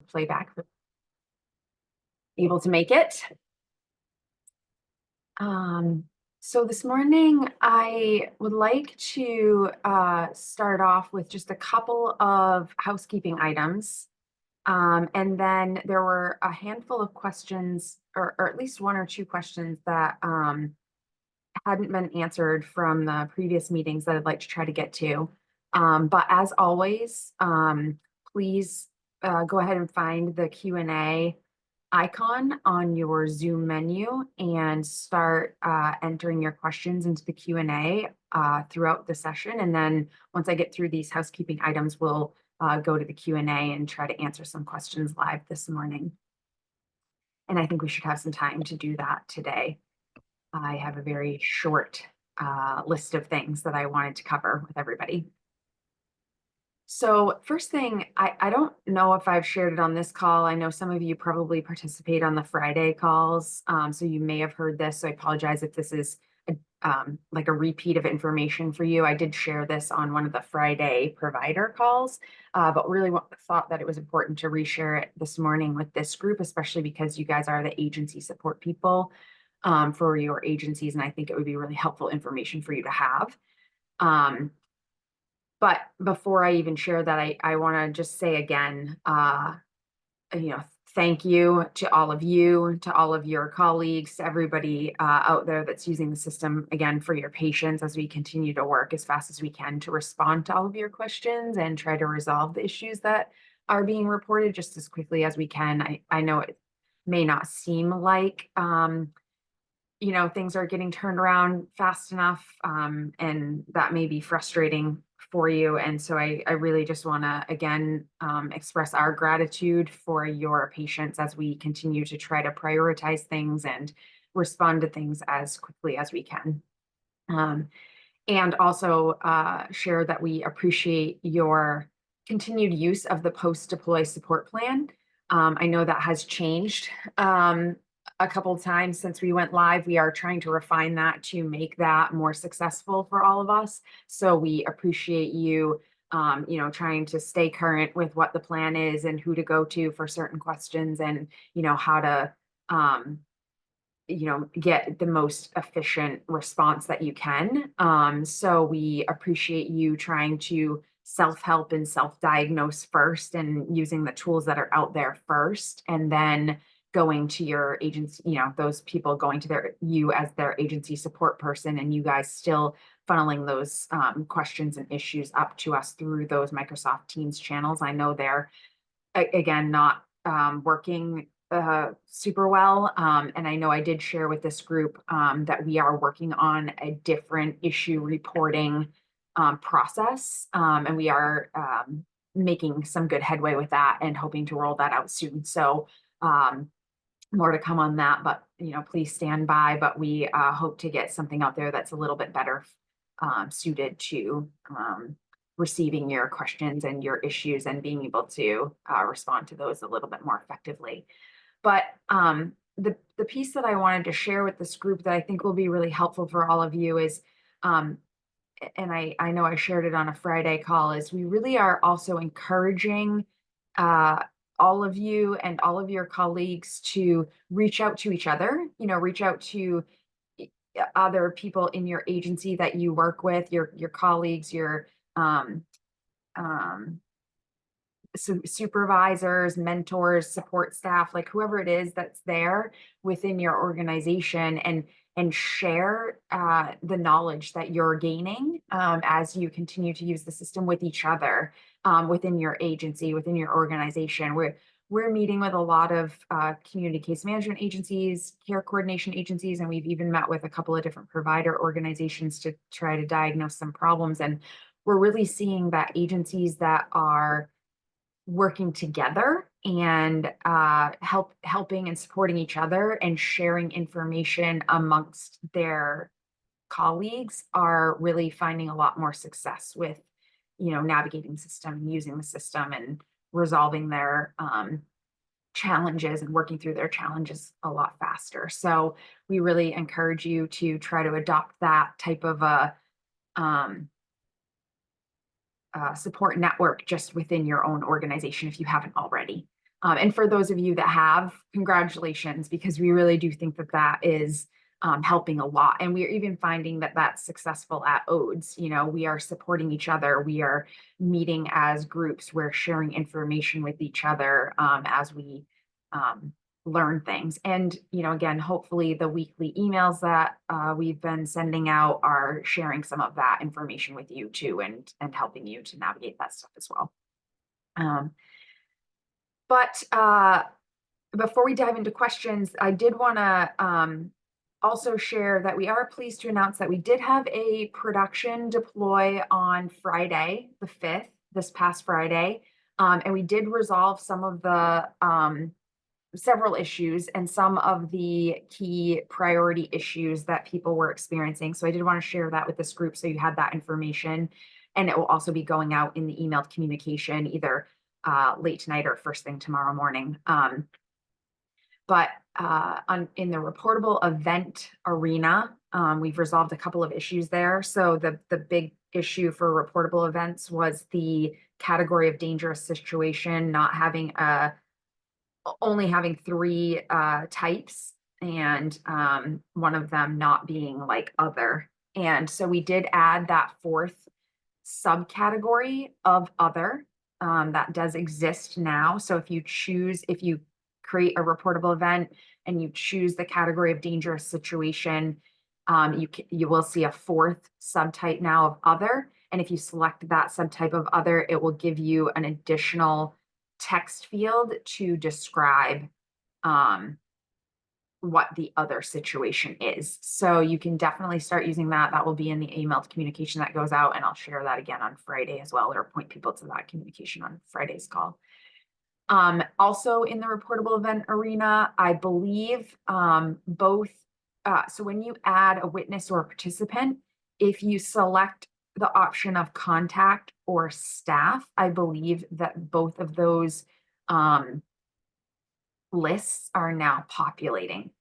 playback. Able to make it. Um, so this morning, I would like to start off with just a couple of housekeeping items. And then there were a handful of questions, or at least one or two questions that hadn't been answered from the previous meetings that I'd like to try to get to. But as always, please go ahead and find the Q&A icon on your Zoom menu and start entering your questions into the Q&A throughout the session. And then once I get through these housekeeping items, we'll go to the Q&A and try to answer some questions live this morning. And I think we should have some time to do that today. I have a very short list of things that I wanted to cover with everybody. So first thing, I don't know if I've shared it on this call. I know some of you probably participate on the Friday calls, so you may have heard this. So I apologize if this is like a repeat of information for you. I did share this on one of the Friday provider calls, but really thought that it was important to reshare it this morning with this group, especially because you guys are the agency support people for your agencies, and I think it would be really helpful information for you to have. But before I even share that, I want to just say again, thank you to all of you, to all of your colleagues, to everybody out there that's using the system, again, for your patience as we continue to work as fast as we can to respond to all of your questions and try to resolve the issues that are being reported just as quickly as we can. I know it may not seem like things are getting turned around fast enough, and that may be frustrating for you. And so I really just want to, again, express our gratitude for your patience as we continue to try to prioritize things and respond to things as quickly as we can. And also share that we appreciate your continued use of the post-deploy support plan. I know that has changed a couple of times since we went live. We are trying to refine that to make that more successful for all of us. So we appreciate you, trying to stay current with what the plan is and who to go to for certain questions, and, how to, get the most efficient response that you can. So we appreciate you trying to self-help and self-diagnose first and using the tools that are out there first, and then going to your agency, those people going to you as their agency support person, and you guys still funneling those questions and issues up to us through those Microsoft Teams channels. I know they're, again, not working super well. And I know I did share with this group that we are working on a different issue reporting process. And we are making some good headway with that and hoping to roll that out soon. So more to come on that, but please stand by. But we hope to get something out there that's a little bit better suited to receiving your questions and your issues and being able to respond to those a little bit more effectively. But the piece that I wanted to share with this group that I think will be really helpful for all of you is, and I know I shared it on a Friday call, is we really are also encouraging all of you and all of your colleagues to reach out to each other, reach out to other people in your agency that you work with, your colleagues, your supervisors, mentors, support staff, like whoever it is that's there within your organization, and share the knowledge that you're gaining as you continue to use the system with each other within your agency, within your organization. We're meeting with a lot of community case management agencies, care coordination agencies, and we've even met with a couple of different provider organizations to try to diagnose some problems. And we're really seeing that agencies that are working together and helping and supporting each other and sharing information amongst their colleagues are really finding a lot more success with, navigating the system, using the system, and resolving their challenges and working through their challenges a lot faster. So we really encourage you to try to adopt that type of a support network just within your own organization if you haven't already. And for those of you that have, congratulations, because we really do think that that is helping a lot. And we are even finding that that's successful at ODES. You know, we are supporting each other. We are meeting as groups. We're sharing information with each other as we learn things. And, you know, again, hopefully the weekly emails that we've been sending out are sharing some of that information with you too, and helping you to navigate that stuff as well. But before we dive into questions, I did want to also share that we are pleased to announce that we did have a production deploy on Friday, the 5th, this past Friday. And we did resolve some of the several issues and some of the key priority issues that people were experiencing. So I did want to share that with this group so you had that information. And it will also be going out in the emailed communication either late tonight or first thing tomorrow morning. But in the reportable event arena, we've resolved a couple of issues there. So the big issue for reportable events was the category of dangerous situation, not having only having 3 types, and one of them not being like other. And so we did add that 4th subcategory of other that does exist now. So if you create a reportable event and you choose the category of dangerous situation, you will see a 4th subtype now of other. And if you select that subtype of other, it will give you an additional text field to describe what the other situation is. So you can definitely start using that. That will be in the emailed communication that goes out, and I'll share that again on Friday as well, or point people to that communication on Friday's call. Also in the reportable event arena, I believe both, so when you add a witness or a participant, if you select the option of contact or staff, I believe that both of those lists are now populating.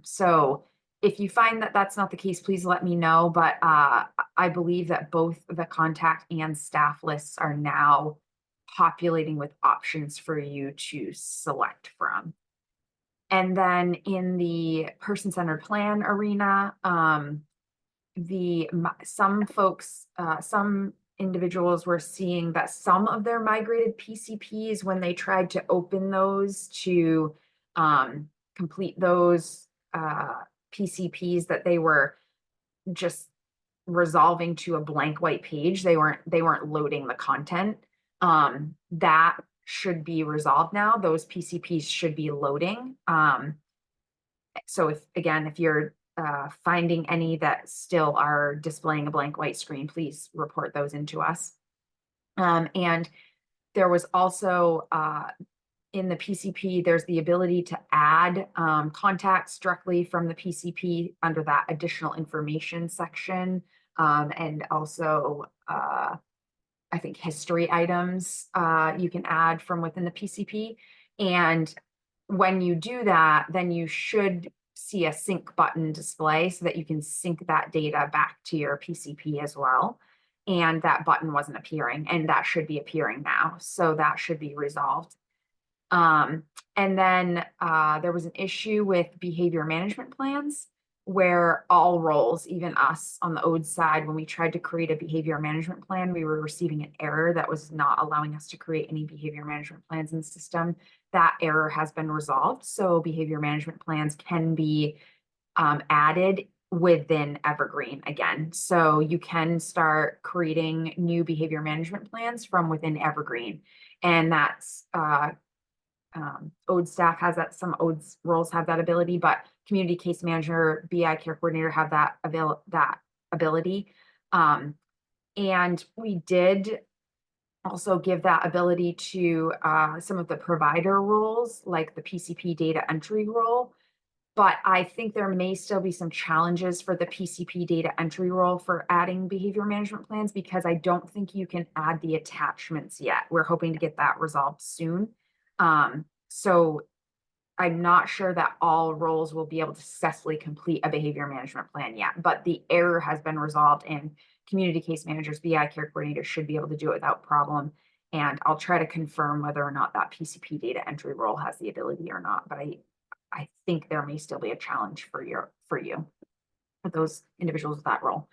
So if you find that that's not the case, please let me know. But I believe that both the contact and staff lists are now populating with options for you to select from. And then in the person-centered plan arena, some individuals were seeing that some of their migrated PCPs, when they tried to open those to complete those PCPs, that they were just resolving to a blank white page. They weren't loading the content. That should be resolved now. Those PCPs should be loading. So if you're finding any that still are displaying a blank white screen, please report those into us. And there was also in the PCP, there's the ability to add contacts directly from the PCP under that additional information section. And also, I think history items you can add from within the PCP. And when you do that, then you should see a sync button display so that you can sync that data back to your PCP as well. And that button wasn't appearing, and that should be appearing now. So that should be resolved. And then there was an issue with behavior management plans where all roles, even us on the ODE side, when we tried to create a behavior management plan, we were receiving an error that was not allowing us to create any behavior management plans in the system. That error has been resolved. So behavior management plans can be added within Evergreen again. So you can start creating new behavior management plans from within Evergreen. And that's ODE staff has that, some ODE roles have that ability, but community case manager, BI care coordinator have that ability. And we did also give that ability to some of the provider roles, like the PCP data entry role. But I think there may still be some challenges for the PCP data entry role for adding behavior management plans, because I don't think you can add the attachments yet. We're hoping to get that resolved soon. So I'm not sure that all roles will be able to successfully complete a behavior management plan yet, but the error has been resolved, and community case managers, BI care coordinators should be able to do it without problem. And I'll try to confirm whether or not that PCP data entry role has the ability or not, but I think there may still be a challenge for you, for those individuals with that role.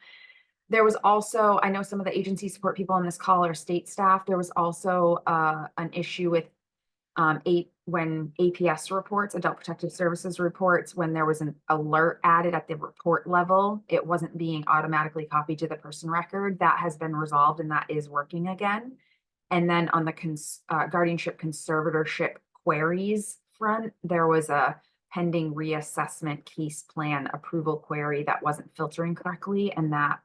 There was also, I know some of the agency support people on this call are state staff. There was also an issue with when APS reports, Adult Protective Services reports, when there was an alert added at the report level, it wasn't being automatically copied to the person record. That has been resolved and that is working again. And then on the guardianship conservatorship queries front, there was a pending reassessment case plan approval query that wasn't filtering correctly, and that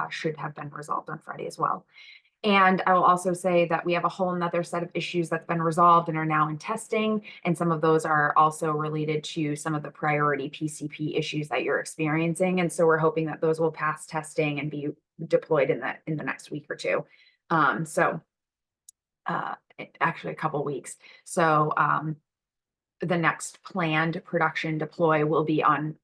should have been resolved on Friday as well. And I will also say that we have a whole nother set of issues that's been resolved and are now in testing. And some of those are also related to some of the priority PCP issues that you're experiencing. And so we're hoping that those will pass testing and be deployed in the next week or two. Actually a couple weeks. So the next planned production deploy will be on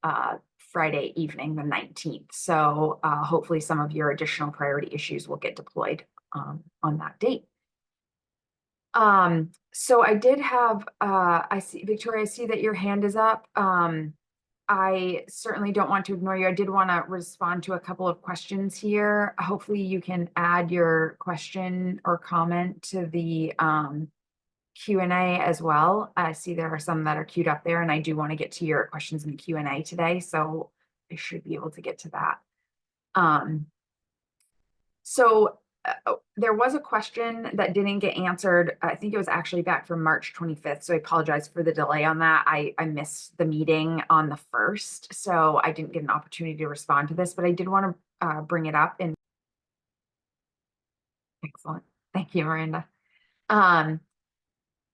Friday evening, the 19th. So hopefully some of your additional priority issues will get deployed on that date. So I did have, I see, Victoria, I see that your hand is up. I certainly don't want to ignore you. I did want to respond to a couple of questions here. Hopefully you can add your question or comment to the Q&A as well. I see there are some that are queued up there, and I do want to get to your questions in the Q&A today, so I should be able to get to that. There was a question that didn't get answered. I think it was actually back from March 25th, so I apologize for the delay on that. I missed the meeting on the 1st, so I didn't get an opportunity to respond to this, but I did want to bring it up. And excellent. Thank you, Miranda.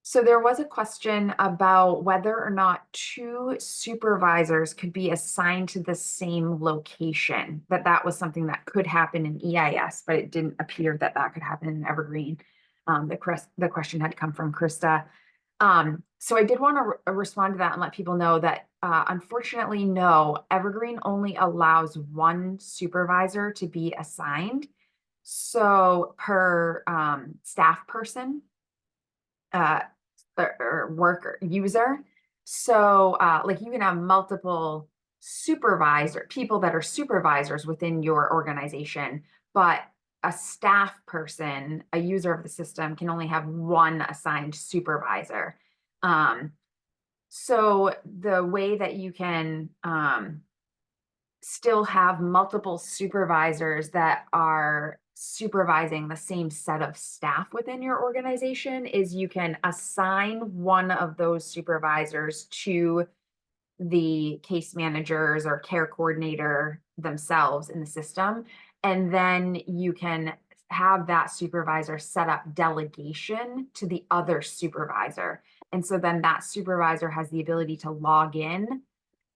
So there was a question about whether or not two supervisors could be assigned to the same location, that was something that could happen in EIS, but it didn't appear that that could happen in Evergreen. The question had come from Krista. So I did want to respond to that and let people know that unfortunately, no, Evergreen only allows one supervisor to be assigned. So per staff person, or worker user. So like you can have multiple people that are supervisors within your organization, but a staff person, a user of the system, can only have one assigned supervisor. So the way that you can still have multiple supervisors that are supervising the same set of staff within your organization is you can assign one of those supervisors to the case managers or care coordinator themselves in the system. And then you can have that supervisor set up delegation to the other supervisor. And so then that supervisor has the ability to log in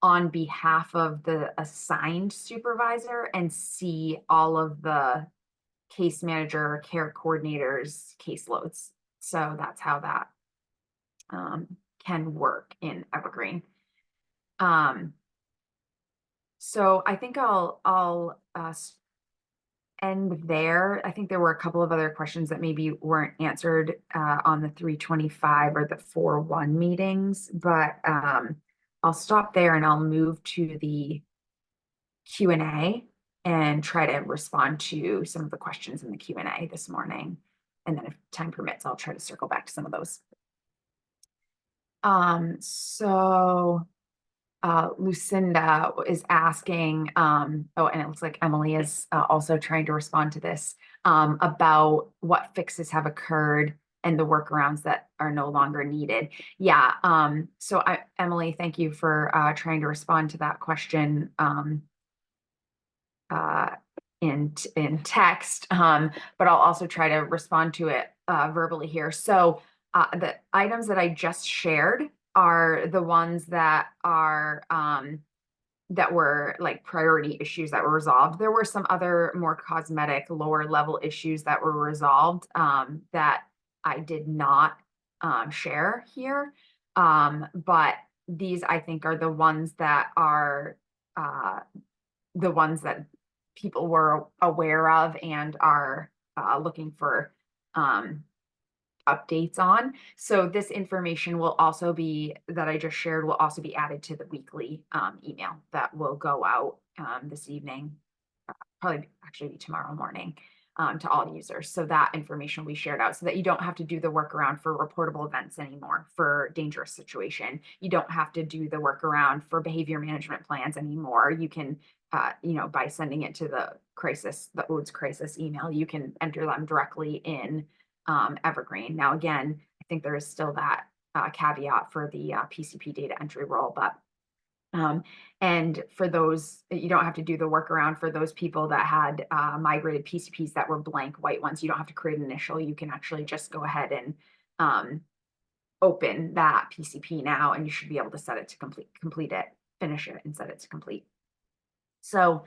on behalf of the assigned supervisor and see all of the case manager or care coordinators caseloads. So that's how that can work in Evergreen. So I think I'll end there. I think there were a couple of other questions that maybe weren't answered on the 325 or the 4-1 meetings, but I'll stop there and I'll move to the Q&A and try to respond to some of the questions in the Q&A this morning. And then if time permits, I'll try to circle back to some of those. Lucinda is asking, and it looks like Emily is also trying to respond to this, about what fixes have occurred and the workarounds that are no longer needed. Yeah, Emily, thank you for trying to respond to that question in text, but I'll also try to respond to it verbally here. So the items that I just shared are the ones that are that were like priority issues that were resolved. There were some other more cosmetic, lower level issues that were resolved that I did not share here. But these, I think, are the ones that are the ones that people were aware of and are looking for updates on. So this information will also be that I just shared will also be added to the weekly email that will go out this evening, probably actually be tomorrow morning, to all users. So that information will be shared out so that you don't have to do the workaround for reportable events anymore for dangerous situation. You don't have to do the workaround for behavior management plans anymore. You can, by sending it to the ODES crisis email, you can enter them directly in Evergreen. Now, again, I think there is still that caveat for the PCP data entry role, but and for those, you don't have to do the workaround for those people that had migrated PCPs that were blank white ones. You don't have to create an initial. You can actually just go ahead and open that PCP now, and you should be able to set it to complete it, finish it, and set it to complete. So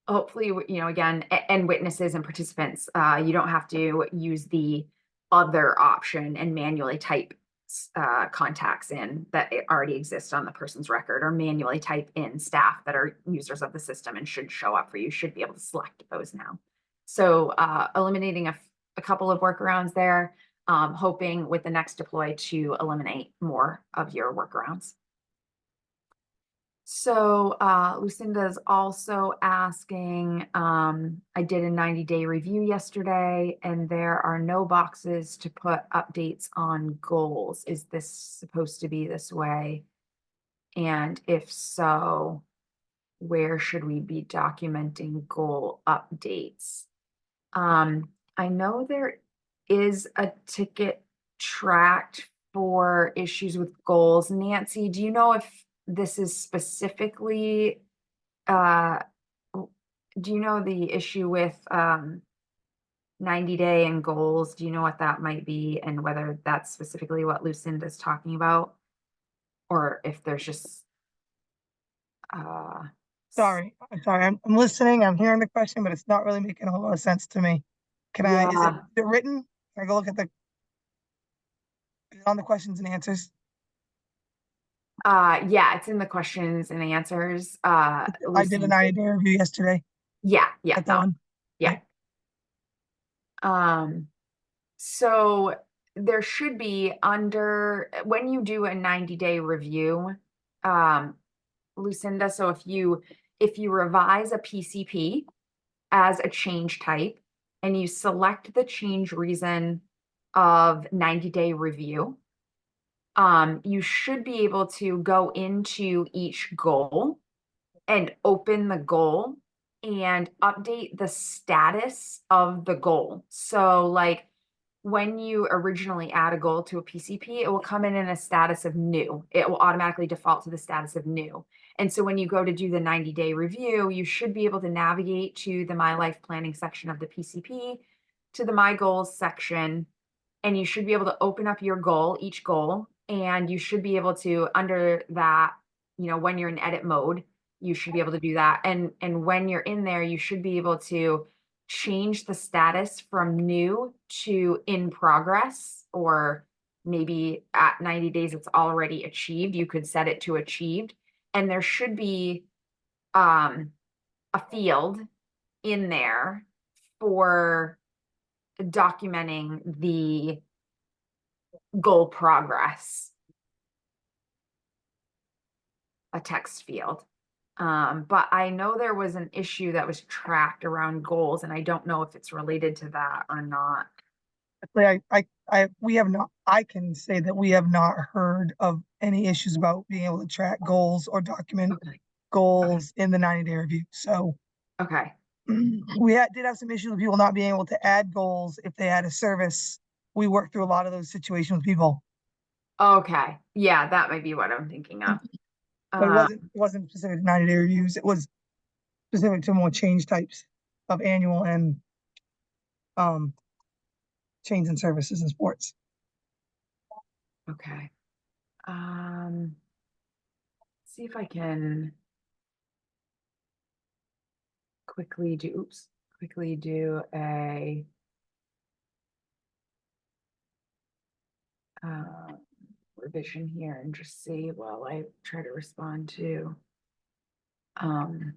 hopefully, again, and witnesses and participants, you don't have to use the other option and manually type contacts in that already exist on the person's record, or manually type in staff that are users of the system and should show up for you. Should be able to select those now. So eliminating a couple of workarounds there, hoping with the next deploy to eliminate more of your workarounds. So Lucinda's also asking, I did a 90-day review yesterday, and there are no boxes to put updates on goals. Is this supposed to be this way? And if so, where should we be documenting goal updates? I know there is a ticket tracked for issues with goals. Nancy, do you know if this is specifically, uh, do you know the issue with 90-day and goals? Do you know what that might be and whether that's specifically what Lucinda's talking about? Or if there's just, uh, Sorry, I'm sorry. I'm listening. I'm hearing the question, but it's not really making a whole lot of sense to me. Is yeah, it written? Can I go look at is it on the questions and answers? yeah, it's in the questions and answers. I did a Lucinda, 90-day review yesterday. yeah, That's that that one. one. Yeah. Okay. Um, so there should be under when you do a 90-day review, um, Lucinda, so if you revise a PCP as a change type and you select the change reason of 90-day review, you should be able to go into each goal and open the goal and update the status of the goal. So, like when you originally add a goal to a PCP, it will come in a status of new. It will automatically default to the status of new. And so, when you go to do the 90-day review, you should be able to navigate to the My Life Planning section of the PCP, to the My Goals section, and you should be able to open up your goal, each goal, and you should be able to, under that, when you're in edit mode, you should be able to do that. And when you're in there, you should be able to change the status from new to in progress, or maybe at 90 days it's already achieved. You could set it to achieved. And there should be a field in there for documenting the goal progress, a text field. But I know there was an issue that was tracked around goals, and I don't know if it's related to that or not. We have not, I can say that we have not heard of any issues about being able to track goals or document Okay. Okay. goals in the 90-day review. So Okay. did have some issues with people not being able to add goals if they had a service. We worked through a lot of those situations with people, Okay. Yeah, that might be what I'm thinking of. but Uh, it wasn't specific to 90-day reviews. It was specific to more change types of annual and um change in services and sports. okay. Um, see if I can quickly do a uh, revision here and just see while I try to respond to. Um,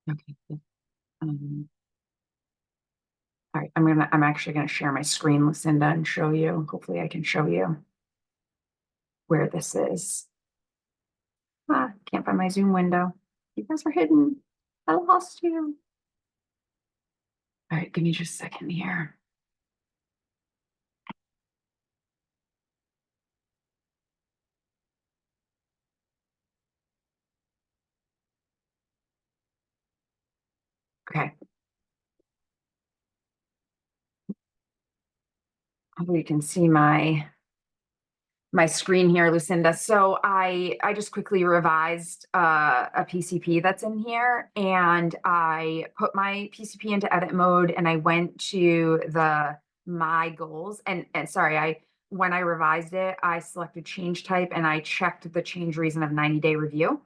Okay. Um, all right, I'm actually gonna share my screen, Lucinda, and show you. Hopefully I can show you where this is. Ah, can't find my Zoom window. You guys are hidden. I lost you. All right, give me just a second here. Okay. Hopefully you can see my screen here, Lucinda. So I just quickly revised a PCP that's in here, and I put my PCP into edit mode, and I went to the my goals, and sorry, I when I revised it, I selected change type and I checked the change reason of 90-day review.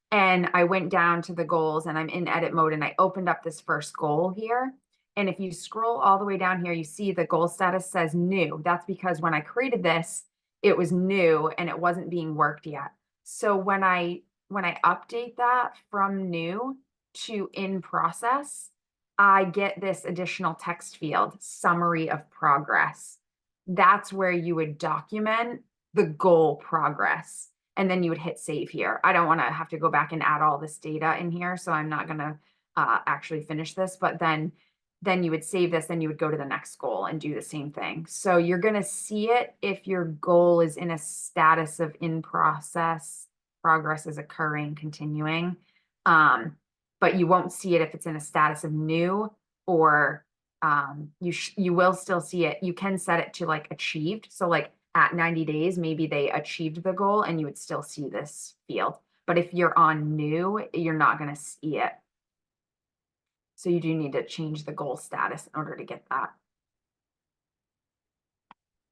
And I went down to the goals and I'm in edit mode and I opened up this first goal here. And if you scroll all the way down here, you see the goal status says new. That's because when I created this, it was new and it wasn't being worked yet. So when I update that from new to in process, I get this additional text field, summary of progress. That's where you would document the goal progress, and then you would hit save here. I don't want to have to go back and add all this data in here, so I'm not going to actually finish this, but then you would save this, then you would go to the next goal and do the same thing. So you're going to see it if your goal is in a status of in process, progress is occurring, continuing. But you won't see it if it's in a status of new, or you will still see it. You can set it to like achieved. So like at 90 days, maybe they achieved the goal and you would still see this field. But if you're on new, you're not going to see it. So you do need to change the goal status in order to get that.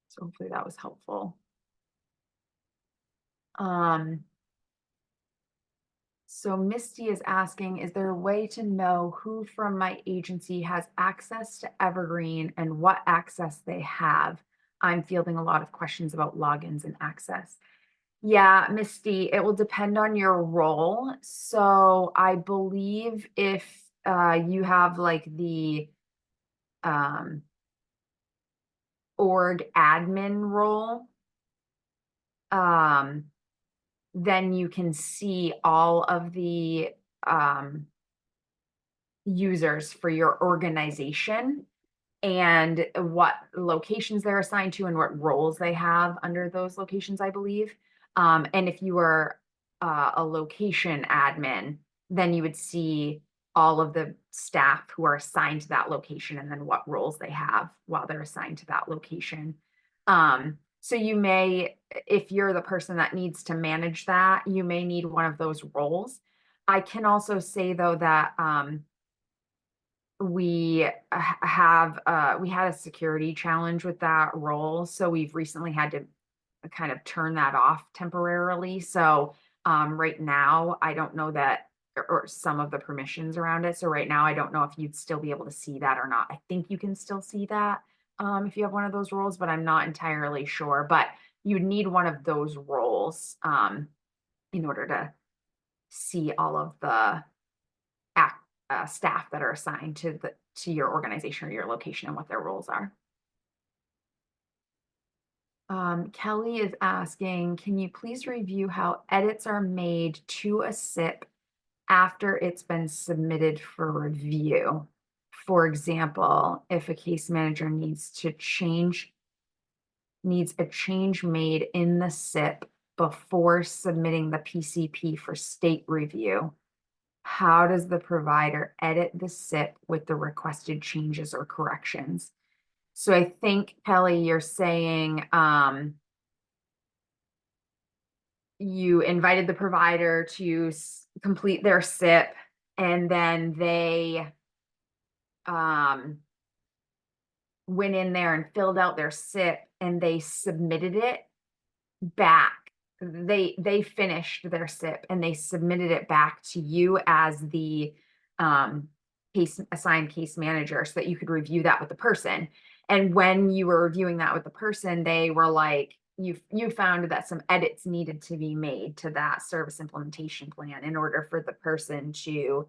So hopefully that was helpful. So Misty is asking, is there a way to know who from my agency has access to Evergreen and what access they have? I'm fielding a lot of questions about logins and access. Yeah, Misty, it will depend on your role. So I believe if you have like the um, org admin role, um, then you can see all of the users for your organization and what locations they're assigned to and what roles they have under those locations, I believe. And if you were a location admin, then you would see all of the staff who are assigned to that location and then what roles they have while they're assigned to that location. So you may, if you're the person that needs to manage that, you may need one of those roles. I can also say though that we we had a security challenge with that role, so we've recently had to kind of turn that off temporarily. So right now I don't know that, or some of the permissions around it, so right now I don't know if you'd still be able to see that or not. I think you can still see that if you have one of those roles, but I'm not entirely sure. But you'd need one of those roles in order to see all of the staff that are assigned to your organization or your location and what their roles are. Kelly is asking, can you please review how edits are made to a SIP after it's been submitted for review? For example, if a case manager needs a change made in the SIP before submitting the PCP for state review, how does the provider edit the SIP with the requested changes or corrections? So I think, Kelly, you're saying you invited the provider to complete their SIP, and then they went in there and filled out their SIP and they submitted it back. They finished their SIP and they submitted it back to you as the assigned case manager so that you could review that with the person. And when you were reviewing that with the person, they were like, you found that some edits needed to be made to that service implementation plan in order for the person to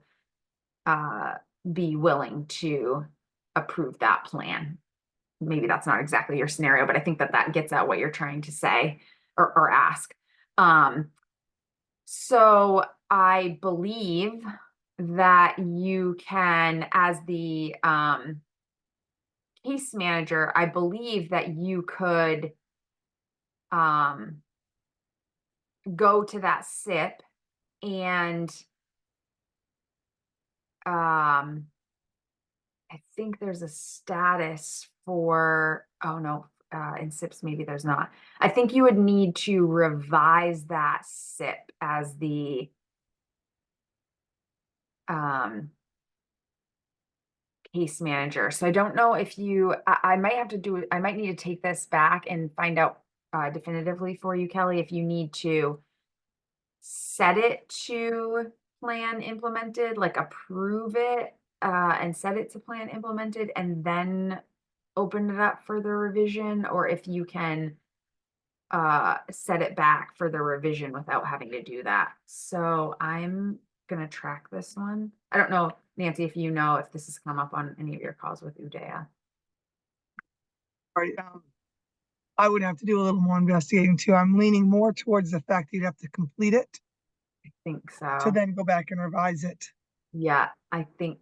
uh, be willing to approve that plan. Maybe that's not exactly your scenario, but I think that that gets at what you're trying to say or ask. Um, so I believe that you can, as the case manager, I believe that you could um, go to that SIP and I think there's a status for, oh no, in SIPs, maybe there's not. I think you would need to revise that SIP as the um, case manager. So I don't know if I might have to I might need to take this back and find out definitively for you, Kelly, if you need to set it to plan implemented, like approve it and set it to plan implemented and then open it up for the revision, or if you can set it back for the revision without having to do that. So I'm gonna track this one. I don't know, Nancy, if you know if this has come up on any of your calls with Udaya. Right. I would have to do a little more investigating too. I'm leaning more towards the fact that you'd have to complete it I think to so. then go back and revise it. Yeah, I think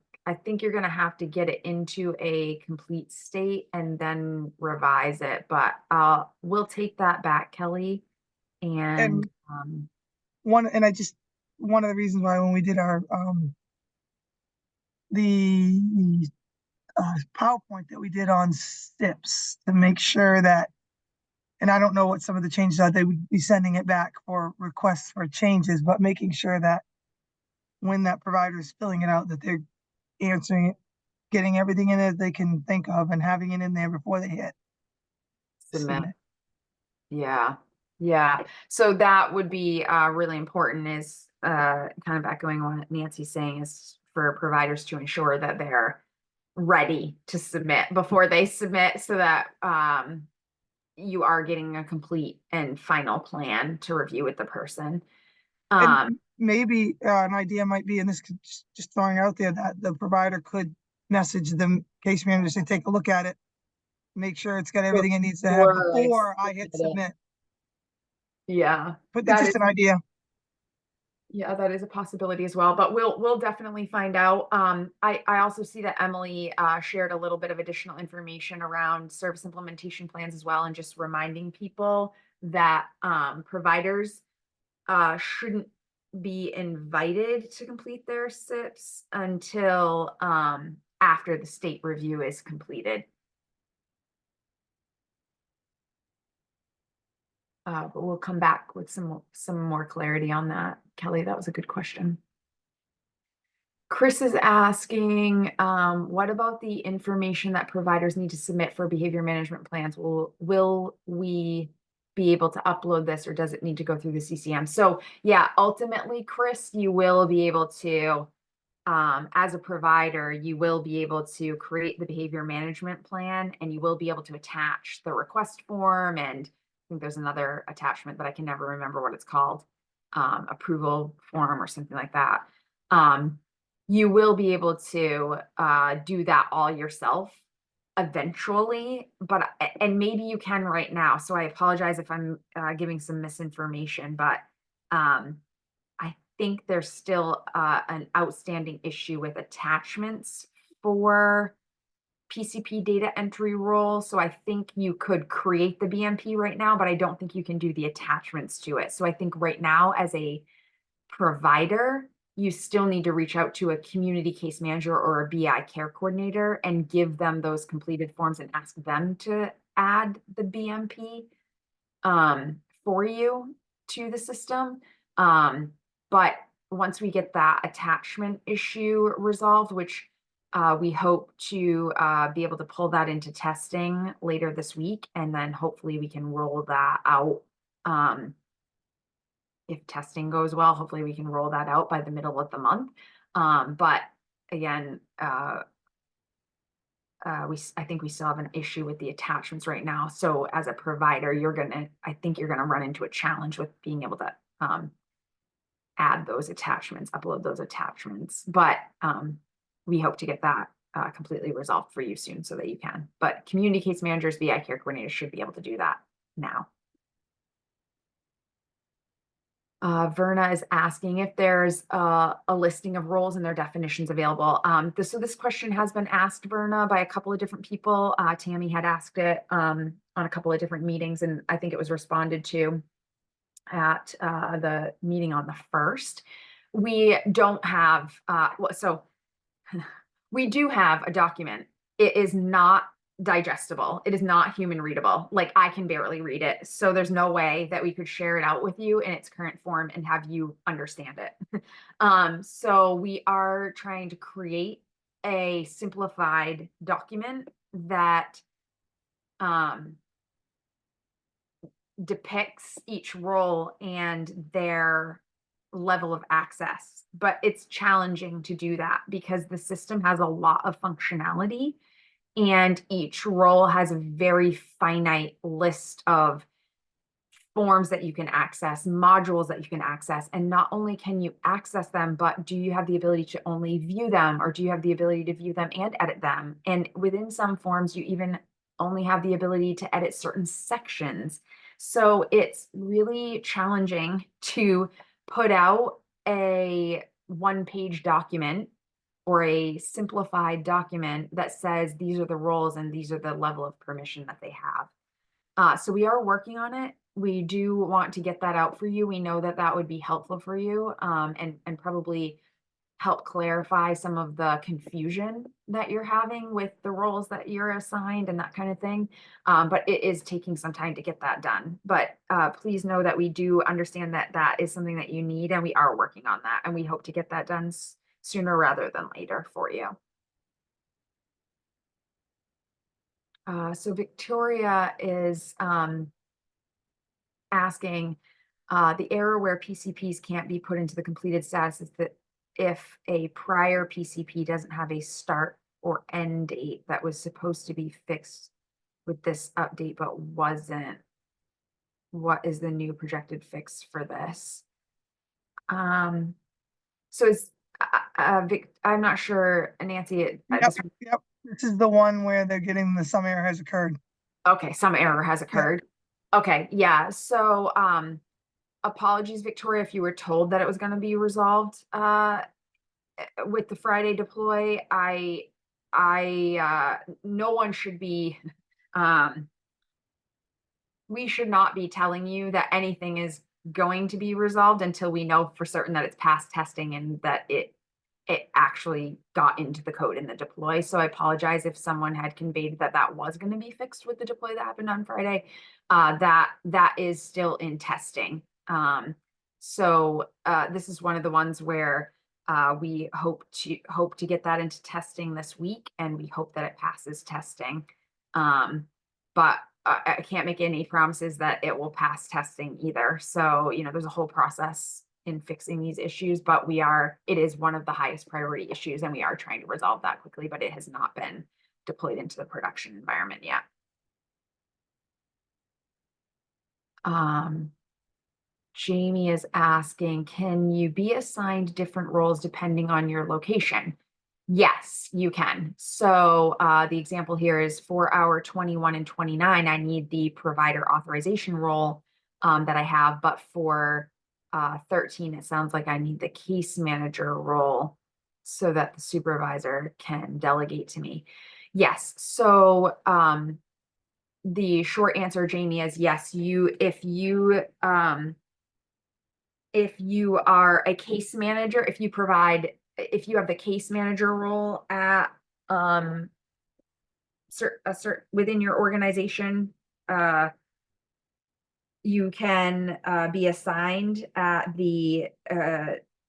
you're gonna have to get it into a complete state and then revise it, but we'll take that back, Kelly. And And one of the reasons why when we did our the PowerPoint that we did on SIPs to make sure that, and I don't know what some of the changes are, they would be sending it back for requests for changes, but making sure that when that provider is filling it out, that they're answering it, getting everything in it they can think of and having it in there before they hit submit. submit. Yeah. Yeah. So that would be really important is kind of echoing what Nancy's saying is for providers to ensure that they're ready to submit before they submit so that you are getting a complete and final plan to review with the person. And Um, maybe an idea might be, and this could just throwing out there, that the provider could message the case manager, say, take a look at it, make sure it's got everything it needs to have before I before I submit hit it. submit. Yeah. But it's That just is an idea. Yeah, that is a possibility as well, but we'll definitely find out. I also see that Emily shared a little bit of additional information around service implementation plans as well, and just reminding people that providers shouldn't be invited to complete their SIPs until after the state review is completed. But we'll come back with some more clarity on that. Kelly, that was a good question. Chris is asking, what about the information that providers need to submit for behavior management plans? Will we be able to upload this or does it need to go through the CCM? So yeah, ultimately, Chris, you will be able to, as a provider, you will be able to create the behavior management plan and you will be able to attach the request form. And I think there's another attachment, but I can never remember what it's called, approval form or something like that. Um, you will be able to do that all yourself eventually, but and maybe you can right now. So I apologize if I'm giving some misinformation, but I think there's still an outstanding issue with attachments for PCP data entry role. So I think you could create the BMP right now, but I don't think you can do the attachments to it. So I think right now, as a provider, you still need to reach out to a community case manager or a BI care coordinator and give them those completed forms and ask them to add the BMP for you to the system. But once we get that attachment issue resolved, which we hope to be able to pull that into testing later this week, and then hopefully we can roll that out. If testing goes well, hopefully we can roll that out by the middle of the month. But again, I think we still have an issue with the attachments right now. So as a provider, I think you're gonna run into a challenge with being able to add those attachments, upload those attachments. But we hope to get that completely resolved for you soon so that you can. But community case managers, VI care coordinators should be able to do that now. Verna is asking if there's a listing of roles and their definitions available. So this question has been asked, Verna, by a couple of different people. Tammy had asked it on a couple of different meetings, and I think it was responded to at the meeting on the 1st. We don't have, so we do have a document. It is not digestible. It is not human readable. Like, I can barely read it. So there's no way that we could share it out with you in its current form and have you understand it. So we are trying to create a simplified document that depicts each role and their level of access. But it's challenging to do that because the system has a lot of functionality and each role has a very finite list of forms that you can access, modules that you can access. And not only can you access them, but do you have the ability to only view them, or do you have the ability to view them and edit them? And within some forms, you even only have the ability to edit certain sections. So it's really challenging to put out a one-page document or a simplified document that says these are the roles and these are the level of permission that they have. So we are working on it. We do want to get that out for you. We know that that would be helpful for you, and probably help clarify some of the confusion that you're having with the roles that you're assigned and that kind of thing. But it is taking some time to get that done. But please know that we do understand that that is something that you need, and we are working on that, and we hope to get that done sooner rather than later for you. So Victoria is asking, the error where PCPs can't be put into the completed status is that if a prior PCP doesn't have a start or end date that was supposed to be fixed with this update but wasn't, what is the new projected fix for this? So it's I'm not sure, Nancy. Yep. This is the one where they're getting some error has occurred. Okay, some error has occurred. Okay, yeah. So apologies, Victoria, if you were told that it was going to be resolved with the Friday deploy. No one should be we should not be telling you that anything is going to be resolved until we know for certain that it's passed testing and that it actually got into the code in the deploy. So I apologize if someone had conveyed that that was going to be fixed with the deploy that happened on Friday. That is still in testing. So this is one of the ones where we hope to get that into testing this week, and we hope that it passes testing. But I can't make any promises that it will pass testing either. So, there's a whole process in fixing these issues, but it is one of the highest priority issues, and we are trying to resolve that quickly, but it has not been deployed into the production environment yet. Jamie is asking, can you be assigned different roles depending on your location? Yes, you can. So the example here is for our 21 and 29, I need the provider authorization role that I have, but for 13, it sounds like I need the case manager role so that the supervisor can delegate to me. Yes. So the short answer, Jamie, is yes. If you are a case manager, if you have the case manager role at within your organization, you can be assigned at the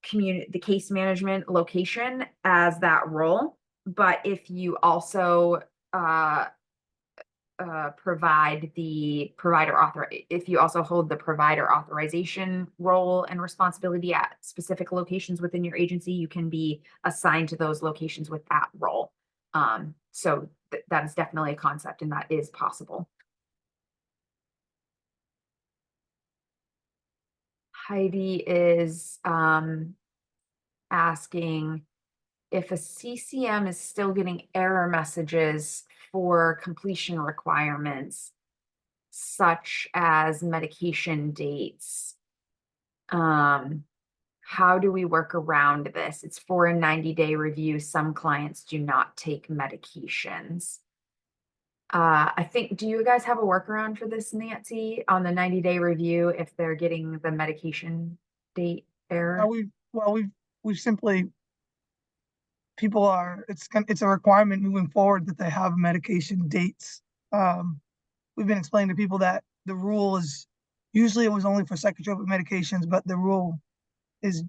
case management location as that role. But if you also provide the if you also hold the provider authorization role and responsibility at specific locations within your agency, you can be assigned to those locations with that role. So that is definitely a concept, and that is possible. Heidi is asking, if a CCM is still getting error messages for completion requirements, such as medication dates, how do we work around this? It's for a 90-day review. Some clients do not take medications. I think, do you guys have a workaround for this, Nancy, on the 90-day review if they're getting the medication date error? We've simply, people are, it's a requirement moving forward that they have medication dates. We've been explaining to people that the rule is, usually it was only for psychotropic medications, but the rule is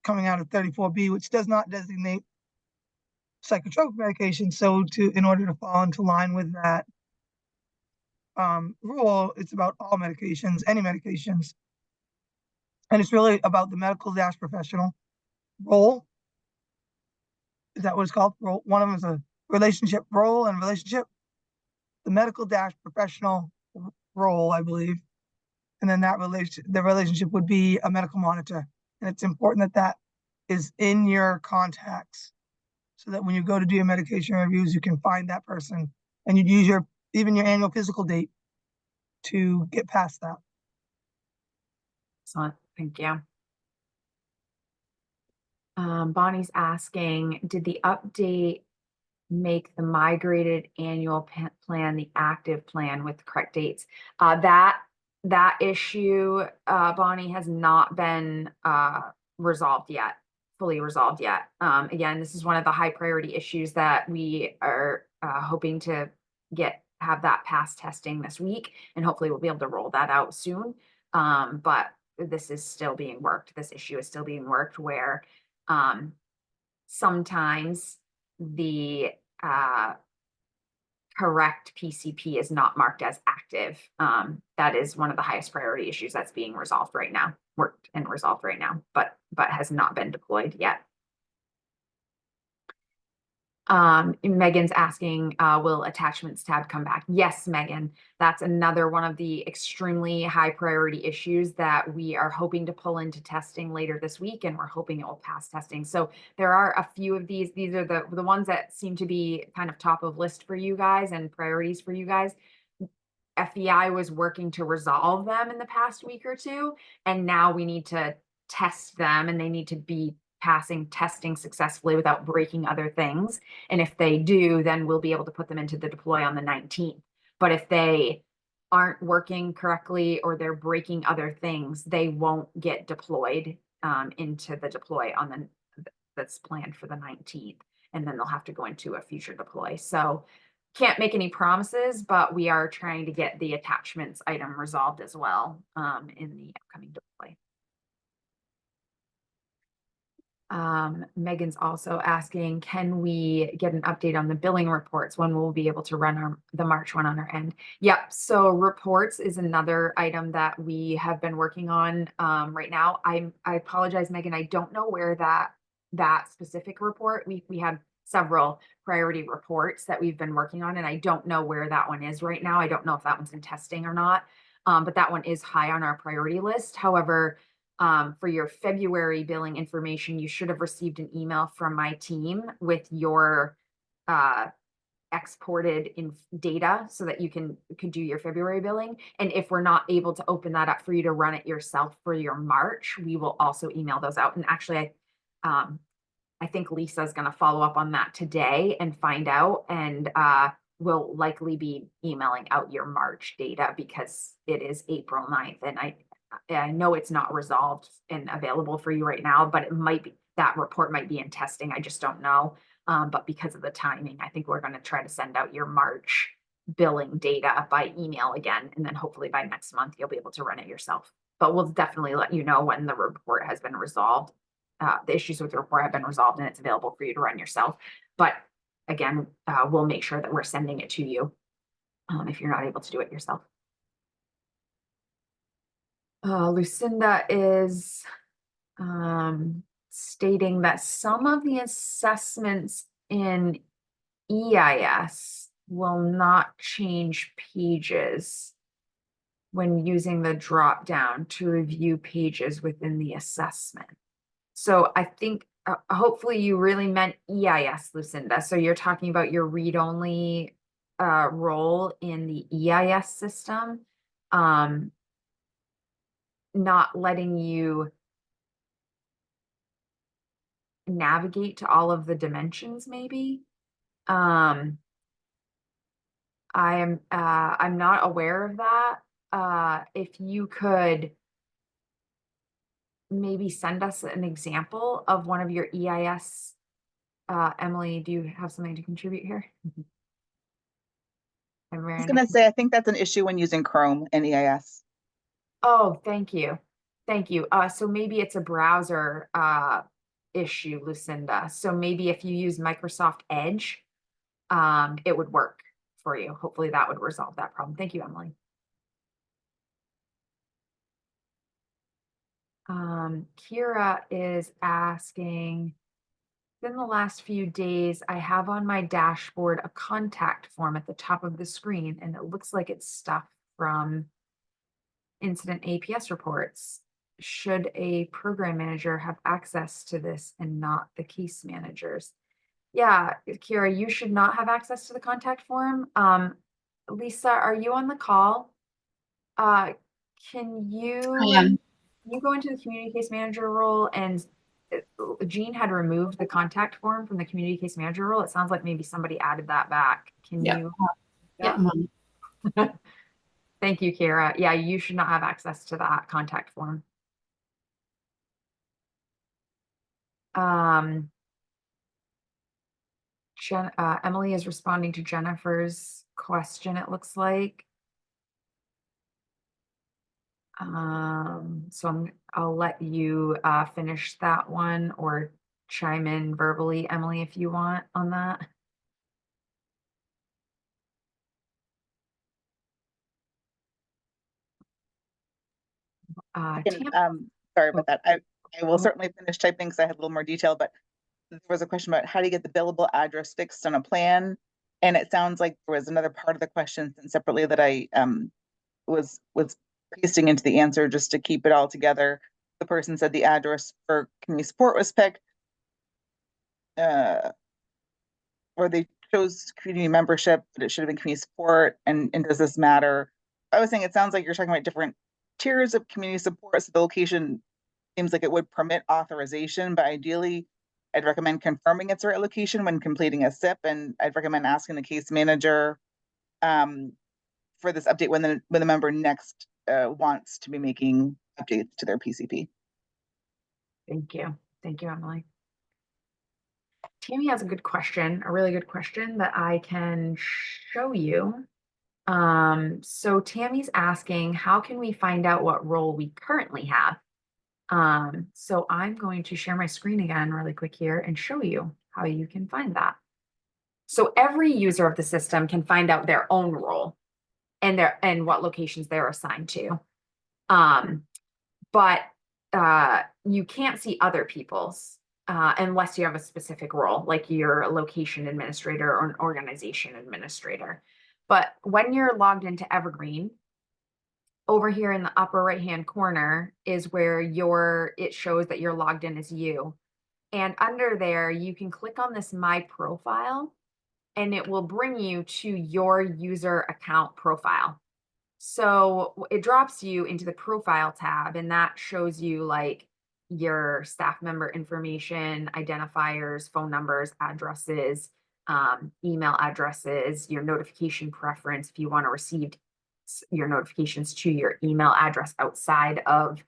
coming out of 34B, which does not designate psychotropic medication. So in order to fall into line with that rule, it's about all medications, any medications. And it's really about the medical-professional role. Is that what it's called? Role. One of them is a relationship role and relationship. The medical-professional role, I believe. And then the relationship would be a medical monitor. And it's important that that is in your contacts so that when you go to do your medication reviews, you can find that person and you'd use even your annual physical date to get past that. Excellent, thank you. Bonnie's asking, did the update make the migrated annual plan the active plan with the correct dates? That issue, Bonnie, has not been resolved yet, fully resolved yet. Again, this is one of the high priority issues that we are hoping to have that pass testing this week, and hopefully we'll be able to roll that out soon. But this is still being worked. This issue is still being worked where sometimes the correct PCP is not marked as active. That is one of the highest priority issues that's being resolved right now, worked and resolved right now, but has not been deployed yet. Megan's asking, will attachments tab come back? Yes, Megan, that's another one of the extremely high priority issues that we are hoping to pull into testing later this week, and we're hoping it will pass testing. So there are a few of these. These are the ones that seem to be kind of top of list for you guys and priorities for you guys. FEI was working to resolve them in the past week or two, and now we need to test them, and they need to be passing testing successfully without breaking other things. And if they do, then we'll be able to put them into the deploy on the 19th. But if they aren't working correctly or they're breaking other things, they won't get deployed into the deploy on that's planned for the 19th. And then they'll have to go into a future deploy. So can't make any promises, but we are trying to get the attachments item resolved as well in the upcoming deploy. Megan's also asking, can we get an update on the billing reports? When we'll be able to run the March one on our end? Yep. So reports is another item that we have been working on right now. I apologize, Megan. I don't know where that specific report. We had several priority reports that we've been working on, and I don't know where that one is right now. I don't know if that one's in testing or not, but that one is high on our priority list. However, for your February billing information, you should have received an email from my team with your exported in data so that you could do your February billing. And if we're not able to open that up for you to run it yourself for your March, we will also email those out. And actually, I think Lisa's going to follow up on that today and find out, and we'll likely be emailing out your March data because it is April 9th. And I know it's not resolved and available for you right now, but it might be, that report might be in testing. I just don't know. But because of the timing, I think we're going to try to send out your March billing data by email again. And then hopefully by next month, you'll be able to run it yourself. But we'll definitely let you know when the report has been resolved. The issues with the report have been resolved and it's available for you to run yourself. But again, we'll make sure that we're sending it to you if you're not able to do it yourself. Lucinda is stating that some of the assessments in EIS will not change pages when using the drop down to review pages within the assessment. So I think hopefully you really meant EIS, Lucinda. So you're talking about your read-only role in the EIS system, um, not letting you navigate to all of the dimensions, maybe. I'm not aware of that. If you could maybe send us an example of one of your EIS. Emily, do you have something to contribute here? I was Everyone, gonna say, I think that's an issue when using Chrome and EIS. oh, thank you. Thank you. So maybe it's a browser issue, Lucinda. So maybe if you use Microsoft Edge, it would work for you. Hopefully that would resolve that problem. Thank you, Emily. Kira is asking, in the last few days, I have on my dashboard a contact form at the top of the screen, and it looks like it's stuff from incident APS reports. Should a program manager have access to this and not the case managers? Yeah, Kira, you should not have access to the contact form. Lisa, are you on the call? Can I am. you go into the community case manager role, and Jean had removed the contact form from the community case manager role. It sounds like maybe somebody added that back. Can Yep. you? Yeah, I'm on. Thank you, Kira. Yeah, you should not have access to that contact form. Emily is responding to Jennifer's question, it looks like. So I'll let you finish that one or chime in verbally, Emily, if you want on that. Sorry about that. I will Oh. certainly finish typing because I had a little more detail, but there was a question about how do you get the billable address fixed on a plan? And it sounds like there was another part of the question sent separately that I was pasting into the answer just to keep it all together. The person said the address for community support was picked, or they chose community membership, but it should have been community support. And does this matter? I was saying it sounds like you're talking about different tiers of community support. So the location seems like it would permit authorization, but ideally, I'd recommend confirming it's the right location when completing a SIP, and I'd recommend asking the case manager for this update when the member next wants to be making updates to their PCP. Thank you. Thank you, Emily. Tammy has a good question, a really good question that I can show you. So Tammy's asking, how can we find out what role we currently have? So I'm going to share my screen again really quick here and show you how you can find that. So every user of the system can find out their own role and what locations they're assigned to. But you can't see other people's unless you have a specific role, like you're a location administrator or an organization administrator. But when you're logged into Evergreen, over here in the upper right-hand corner is where it shows that you're logged in as you. And under there, you can click on this My Profile, and it will bring you to your user account profile. So it drops you into the profile tab, and that shows you like your staff member information, identifiers, phone numbers, addresses, email addresses, your notification preference if you want to receive your notifications to your email address outside of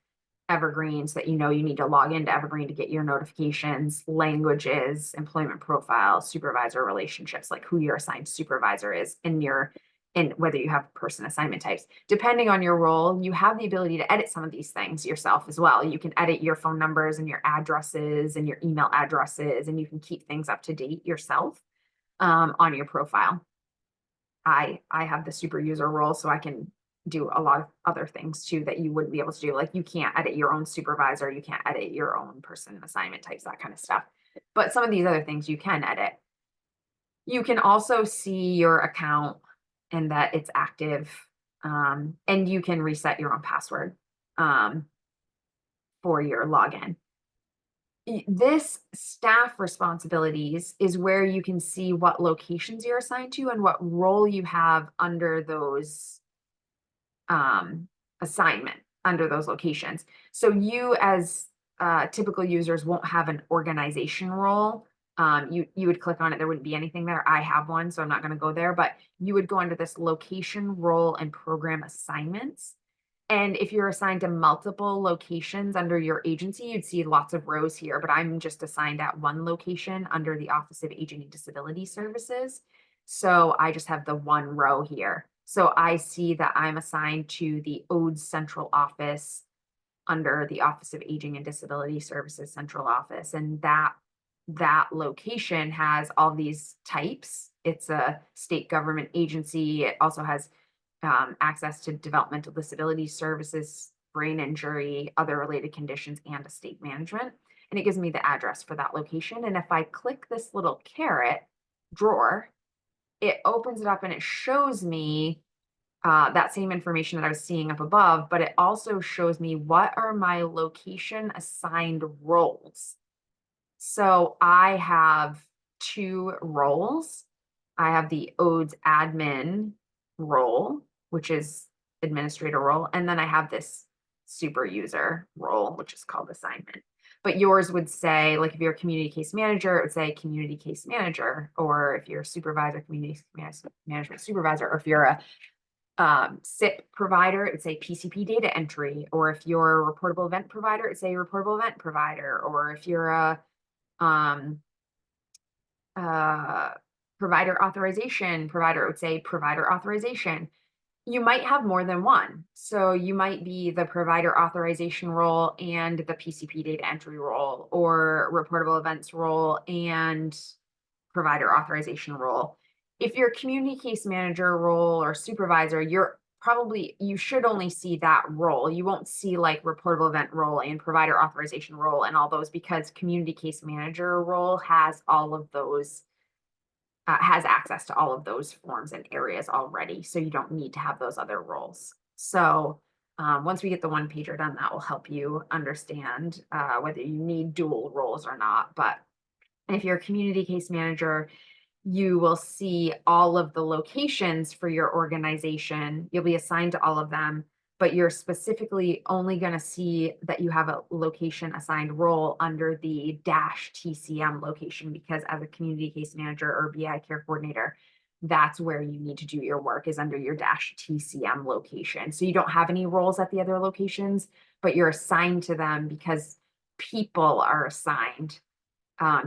Evergreen, so that you know you need to log into Evergreen to get your notifications, languages, employment profile, supervisor relationships, like who your assigned supervisor is, and whether you have person assignment types. Depending on your role, you have the ability to edit some of these things yourself as well. You can edit your phone numbers and your addresses and your email addresses, and you can keep things up to date yourself on your profile. I have the super user role, so I can do a lot of other things too that you wouldn't be able to do. Like you can't edit your own supervisor, you can't edit your own person assignment types, that kind of stuff. But some of these other things you can edit. You can also see your account and that it's active, and you can reset your own password for your login. This staff responsibilities is where you can see what locations you're assigned to and what role you have under those assignment under those locations. So you as typical users won't have an organization role. You would click on it, there wouldn't be anything there. I have one, so I'm not going to go there, but you would go under this location, role, and program assignments. And if you're assigned to multiple locations under your agency, you'd see lots of rows here, but I'm just assigned at one location under the Office of Aging and Disability Services. So I just have the one row here. So I see that I'm assigned to the ODES Central Office under the Office of Aging and Disability Services Central Office. And that location has all these types. It's a state government agency. It also has access to developmental disability services, brain injury, other related conditions, and estate management. And it gives me the address for that location. And if I click this little caret drawer, it opens it up and it shows me that same information that I was seeing up above, but it also shows me what are my location assigned roles. So I have 2 roles. I have the ODES admin role, which is administrator role, and then I have this super user role, which is called assignment. But yours would say, like if you're a community case manager, it would say community case manager, or if you're a supervisor, community management supervisor, or if you're a SIP provider, it would say PCP data entry, or if you're a reportable event provider, it would say reportable event provider, or if you're a provider authorization provider, it would say provider authorization. You might have more than one. So you might be the provider authorization role and the PCP data entry role, or reportable events role and provider authorization role. If you're a community case manager role or supervisor, you should only see that role. You won't see like reportable event role and provider authorization role and all those, because community case manager role has all of those, has access to all of those forms and areas already. So you don't need to have those other roles. So once we get the one pager done, that will help you understand whether you need dual roles or not. But if you're a community case manager, you will see all of the locations for your organization. You'll be assigned to all of them, but you're specifically only going to see that you have a location assigned role under the -TCM location, because as a community case manager or BI care coordinator, that's where you need to do your work, is under your -TCM location. So you don't have any roles at the other locations, but you're assigned to them because people are assigned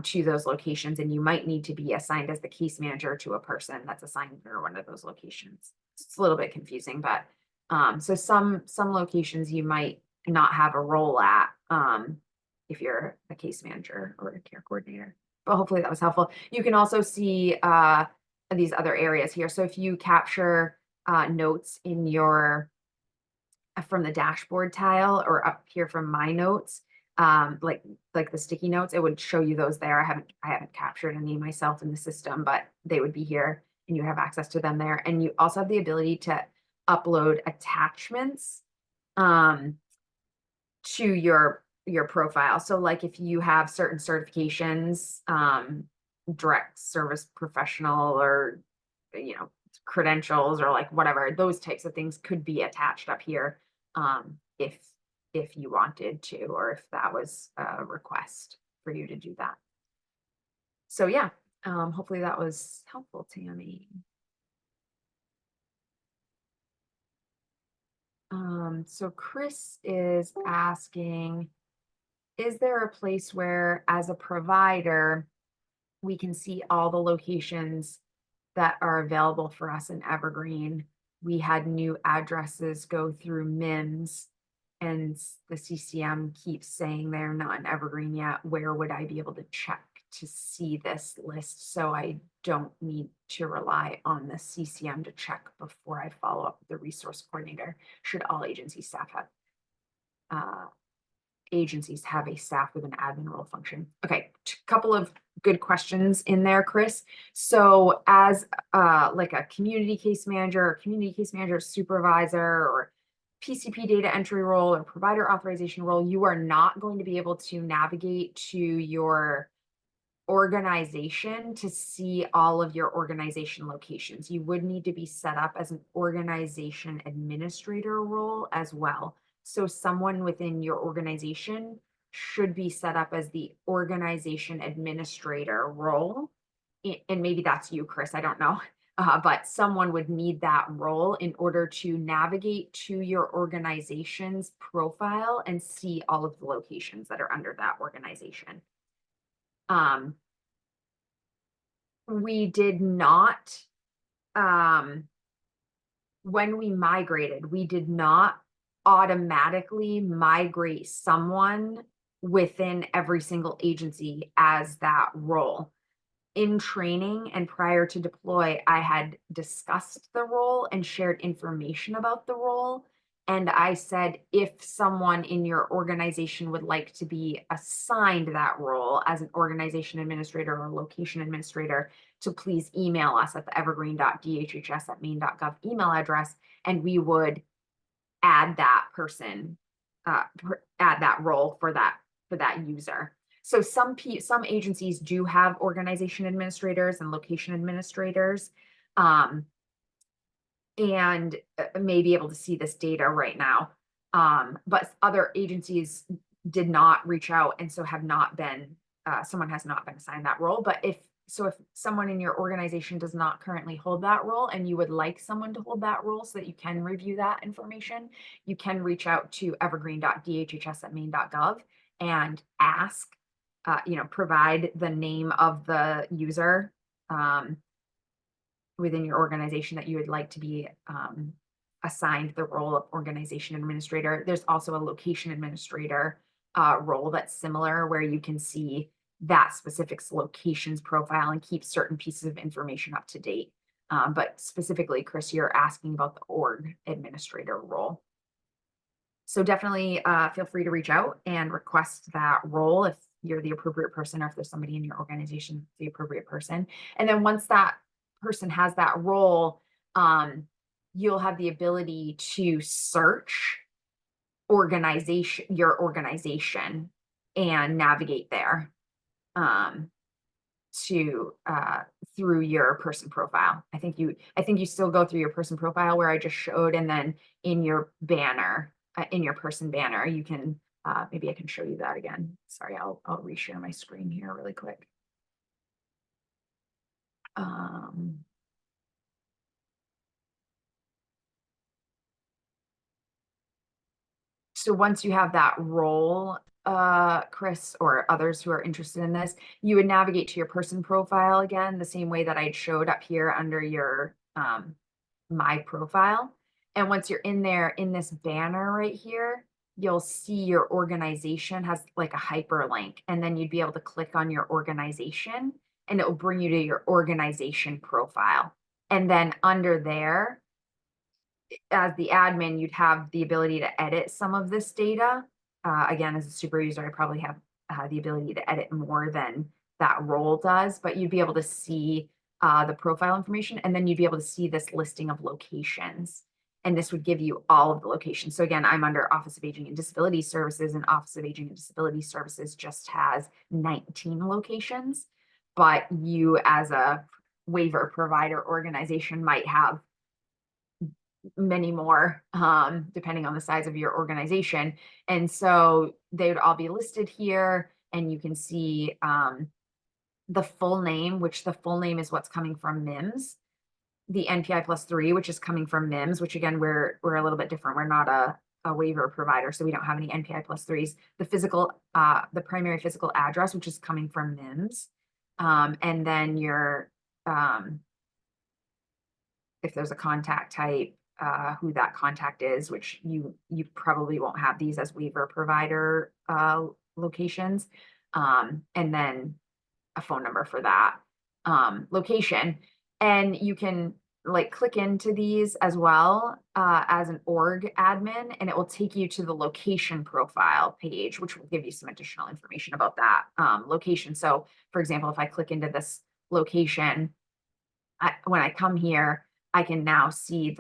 to those locations, and you might need to be assigned as the case manager to a person that's assigned for one of those locations. It's a little bit confusing, but so some locations you might not have a role at if you're a case manager or a care coordinator. But hopefully that was helpful. You can also see these other areas here. So if you capture notes in your from the dashboard tile, or up here from my notes, like the sticky notes, it would show you those there. I haven't captured any myself in the system, but they would be here and you have access to them there. And you also have the ability to upload attachments to your profile. So like if you have certain certifications, direct service professional, or credentials, or like whatever, those types of things could be attached up here if you wanted to, or if that was a request for you to do that. So yeah, hopefully that was helpful, Tammy. So Chris is asking, is there a place where as a provider, we can see all the locations that are available for us in Evergreen? We had new addresses go through MIMS, and the CCM keeps saying they're not in Evergreen yet. Where would I be able to check to see this list, so I don't need to rely on the CCM to check before I follow up with the resource coordinator? Should all agency staff have a staff with an admin role function? Okay, a couple of good questions in there, Chris. So as like a community case manager, or community case manager supervisor, or PCP data entry role or provider authorization role, you are not going to be able to navigate to your organization to see all of your organization locations. You would need to be set up as an organization administrator role as well. So someone within your organization should be set up as the organization administrator role. And maybe that's you, Chris, I don't know. But someone would need that role in order to navigate to your organization's profile and see all of the locations that are under that organization. We did not, when we migrated, we did not automatically migrate someone within every single agency as that role. In training and prior to deploy, I had discussed the role and shared information about the role. And I said, if someone in your organization would like to be assigned that role as an organization administrator or location administrator, to please email us at the evergreen.dhhs@maine.gov email address, and we would add that person, add that role for that user. So some agencies do have organization administrators and location administrators, and may be able to see this data right now. But other agencies did not reach out, and so have not been, someone has not been assigned that role. But if someone in your organization does not currently hold that role and you would like someone to hold that role so that you can review that information, you can reach out to evergreen.dhhs@maine.gov and ask, provide the name of the user within your organization that you would like to be assigned the role of organization administrator. There's also a location administrator role that's similar, where you can see that specific location's profile and keep certain pieces of information up to date. But specifically, Chris, you're asking about the org administrator role. So definitely feel free to reach out and request that role if you're the appropriate person, or if there's somebody in your organization, the appropriate person. And then once that person has that role, you'll have the ability to search your organization and navigate there through your person profile. I think you still go through your person profile where I just showed, and then in your banner, in your person banner, you can, maybe I can show you that again. Sorry, I'll reshare my screen here really quick. So once you have that role, Chris, or others who are interested in this, you would navigate to your person profile again, the same way that I showed up here under your my profile. And once you're in there, in this banner right here, you'll see your organization has like a hyperlink, and then you'd be able to click on your organization and it will bring you to your organization profile. And then under there, as the admin, you'd have the ability to edit some of this data. Again, as a super user, I probably have the ability to edit more than that role does, but you'd be able to see the profile information, and then you'd be able to see this listing of locations. And this would give you all of the locations. So again, I'm under Office of Aging and Disability Services, and Office of Aging and Disability Services just has 19 locations, but you as a waiver provider organization might have many more, depending on the size of your organization. And so they would all be listed here, and you can see the full name, which the full name is what's coming from MIMS, the NPI +3, which is coming from MIMS, which again, we're a little bit different. We're not a waiver provider, so we don't have any NPI +3s. The the primary physical address, which is coming from MIMS, and then your if there's a contact type, who that contact is, which you probably won't have these as waiver provider locations, and then a phone number for that location. And you can like click into these as well as an org admin, and it will take you to the location profile page, which will give you some additional information about that location. So for example, if I click into this location, when I come here, I can now see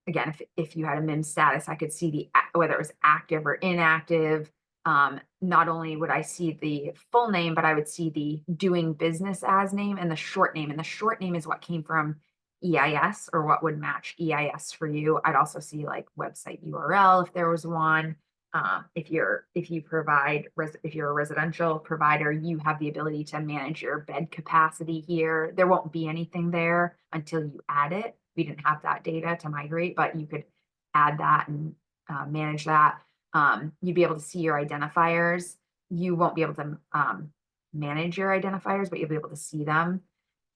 again, if you had a MIM status, I could see whether it was active or inactive. Not only would I see the full name, but I would see the doing business as name and the short name. And the short name is what came from EIS or what would match EIS for you. I'd also see like website URL if there was one. If you're a residential provider, you have the ability to manage your bed capacity here. There won't be anything there until you add it. We didn't have that data to migrate, but you could add that and manage that. You'd be able to see your identifiers. You won't be able to manage your identifiers, but you'll be able to see them.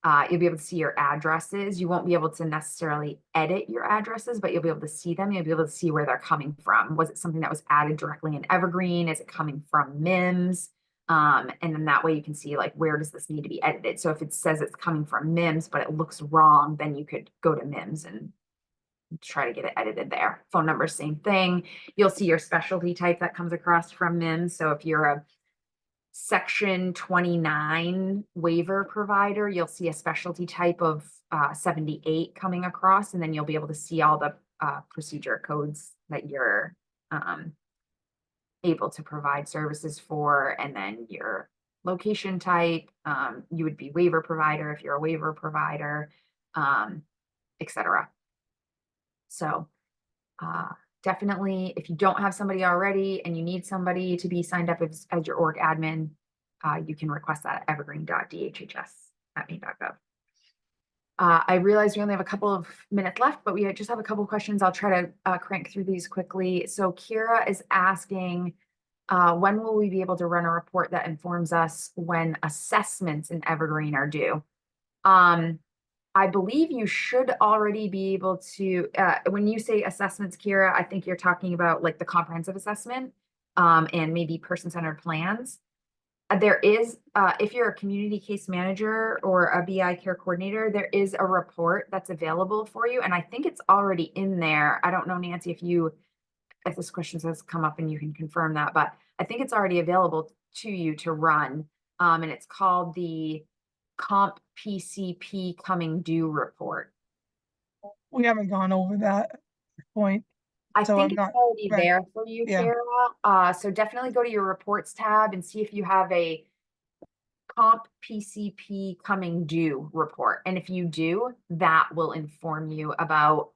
You'll be able to see your addresses. You won't be able to necessarily edit your addresses, but you'll be able to see them. You'll be able to see where they're coming from. Was it something that was added directly in Evergreen? Is it coming from MIMS? And then that way you can see like, where does this need to be edited? So if it says it's coming from MIMS, but it looks wrong, then you could go to MIMS and try to get it edited there. Phone number, same thing. You'll see your specialty type that comes across from MIMS. So if you're a Section 29 waiver provider, you'll see a specialty type of 78 coming across, and then you'll be able to see all the procedure codes that you're able to provide services for, and then your location type. You would be waiver provider if you're a waiver provider, etc. So definitely, if you don't have somebody already and you need somebody to be signed up as your org admin, you can request that at evergreen.dhhs@maine.gov. I realize we only have a couple of minutes left, but we just have a couple of questions. I'll try to crank through these quickly. So Kira is asking, when will we be able to run a report that informs us when assessments in Evergreen are due? I believe you should already be able to, when you say assessments, Kira, I think you're talking about like the comprehensive assessment and maybe person-centered plans. There is, if you're a community case manager or a BI care coordinator, there is a report that's available for you. And I think it's already in there. I don't know, Nancy, if this question has come up and you can confirm that, but I think it's already available to you to run. And it's called the Comp PCP Coming Due report. We haven't gone over that point. I So think I'm not it's already ready. there for you, Yeah. Kara. So definitely go to your reports tab and see if you have a Comp PCP Coming Due report. And if you do, that will inform you about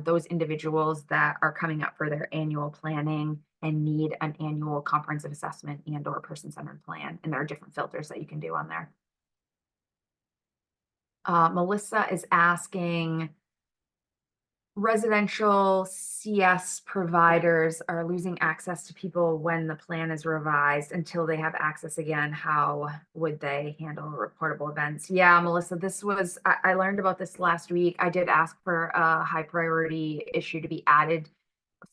those individuals that are coming up for their annual planning and need an annual comprehensive assessment and or person-centered plan. And there are different filters that you can do on there. Melissa is asking, residential CS providers are losing access to people when the plan is revised until they have access again. How would they handle reportable events? Yeah, Melissa, I learned about this last week. I did ask for a high priority issue to be added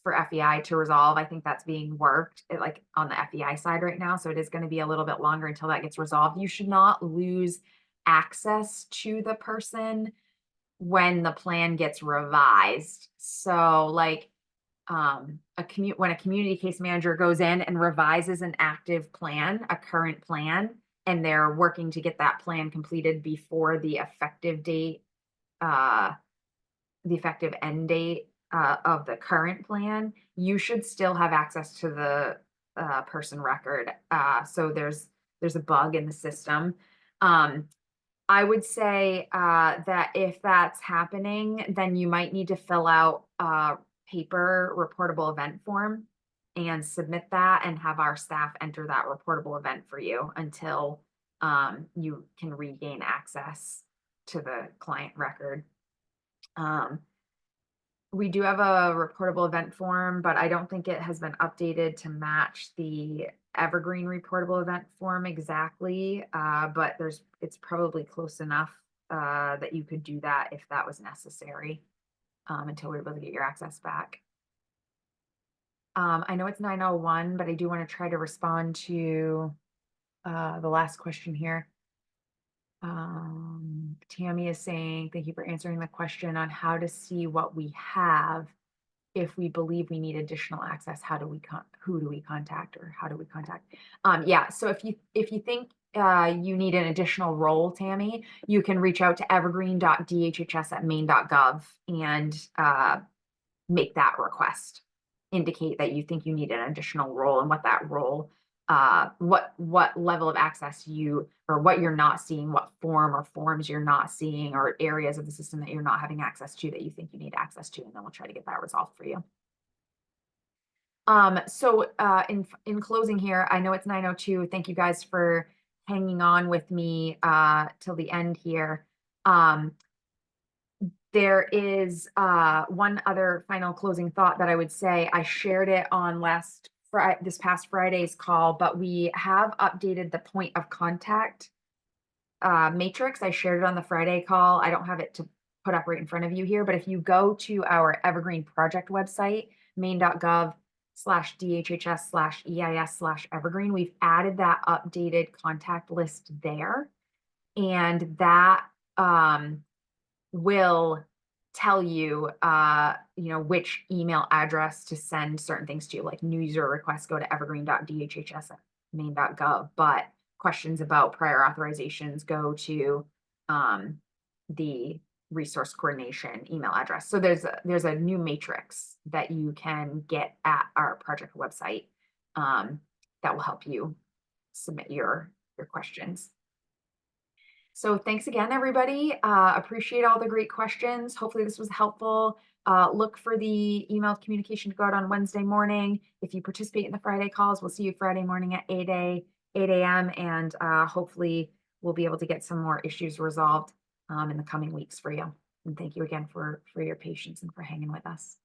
for FEI to resolve. I think that's being worked like on the FEI side right now. So it is going to be a little bit longer until that gets resolved. You should not lose access to the person when the plan gets revised. So like when a community case manager goes in and revises an active plan, a current plan, and they're working to get that plan completed before the effective date, the effective end date of the current plan, you should still have access to the person record. So there's a bug in the system. I would say that if that's happening, then you might need to fill out a paper reportable event form and submit that and have our staff enter that reportable event for you until you can regain access to the client record. We do have a reportable event form, but I don't think it has been updated to match the Evergreen reportable event form exactly, but it's probably close enough that you could do that if that was necessary until we're able to get your access back. I know it's 9:01, but I do want to try to respond to the last question here. Tammy is saying, thank you for answering the question on how to see what we have. If we believe we need additional access, who do we contact or how do we contact? Yeah, so if you think you need an additional role, Tammy, you can reach out to evergreen.dhhs@maine.gov and make that request, indicate that you think you need an additional role and what that role, what level of access you, or what you're not seeing, what form or forms you're not seeing, or areas of the system that you're not having access to that you think you need access to, and then we'll try to get that resolved for you. So in closing here, I know it's 9:02. Thank you guys for hanging on with me till the end here. There is one other final closing thought that I would say. I shared it on this past Friday's call, but we have updated the point of contact matrix. I shared it on the Friday call. I don't have it to put up right in front of you here, but if you go to our Evergreen project website, maine.gov/DHHS/EIS/Evergreen, we've added that updated contact list there. And that will tell you, which email address to send certain things to, like new user requests go to evergreen.dhhs@maine.gov, but questions about prior authorizations go to the resource coordination email address. So there's a new matrix that you can get at our project website that will help you submit your questions. So thanks again, everybody. Appreciate all the great questions. Hopefully this was helpful. Look for the email communication to go out on Wednesday morning. If you participate in the Friday calls, we'll see you Friday morning at 8 a.m. And hopefully we'll be able to get some more issues resolved in the coming weeks for you. And thank you again for your patience and for hanging with us.